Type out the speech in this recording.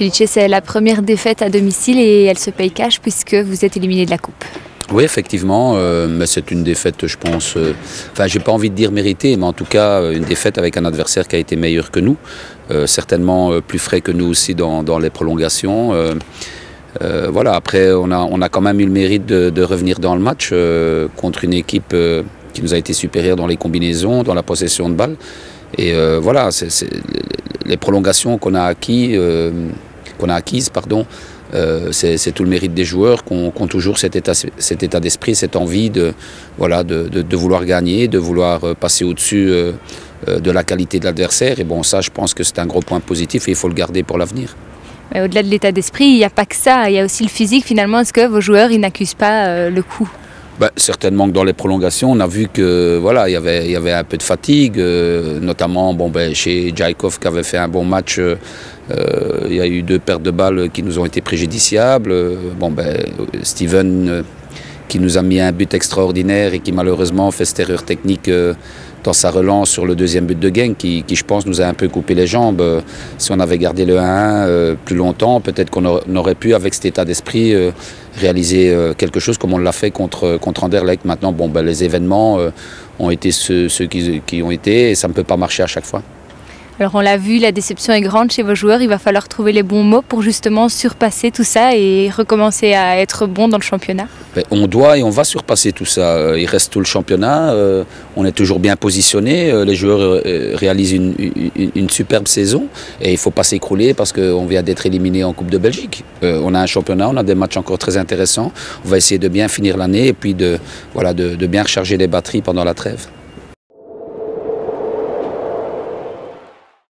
Felice, c'est la première défaite à domicile et elle se paye cash puisque vous êtes éliminé de la Coupe. Oui, effectivement, mais c'est une défaite, je pense, enfin, j'ai pas envie de dire méritée, mais en tout cas, une défaite avec un adversaire qui a été meilleur que nous, certainement plus frais que nous aussi dans les prolongations. Voilà, après, on a quand même eu le mérite de revenir dans le match contre une équipe qui nous a été supérieure dans les combinaisons, dans la possession de balles. Et voilà, les prolongations qu'on a acquises, c'est tout le mérite des joueurs qui ont toujours cet état d'esprit, cette envie de vouloir gagner, de vouloir passer au-dessus de la qualité de l'adversaire. Et bon, ça, je pense que c'est un gros point positif et il faut le garder pour l'avenir. Au-delà de l'état d'esprit, il n'y a pas que ça, il y a aussi le physique. Finalement, est-ce que vos joueurs n'accusent pas le coup? Certainement que dans les prolongations, on a vu que voilà, il y avait un peu de fatigue, notamment chez Djaïkov qui avait fait un bon match. Il y a eu 2 pertes de balles qui nous ont été préjudiciables. Steven qui nous a mis un but extraordinaire et qui malheureusement fait cette erreur technique dans sa relance sur le 2e but de Genk qui je pense nous a un peu coupé les jambes. Si on avait gardé le 1-1 plus longtemps, peut-être qu'on aurait pu avec cet état d'esprit réaliser quelque chose comme on l'a fait contre Anderlecht. Maintenant, les événements ont été ceux qui ont été et ça ne peut pas marcher à chaque fois. Alors on l'a vu, la déception est grande chez vos joueurs, il va falloir trouver les bons mots pour justement surpasser tout ça et recommencer à être bon dans le championnat. On doit et on va surpasser tout ça, il reste tout le championnat, on est toujours bien positionné, les joueurs réalisent une superbe saison et il ne faut pas s'écrouler parce qu'on vient d'être éliminé en Coupe de Belgique. On a un championnat, on a des matchs encore très intéressants, on va essayer de bien finir l'année et puis de bien recharger les batteries pendant la trêve.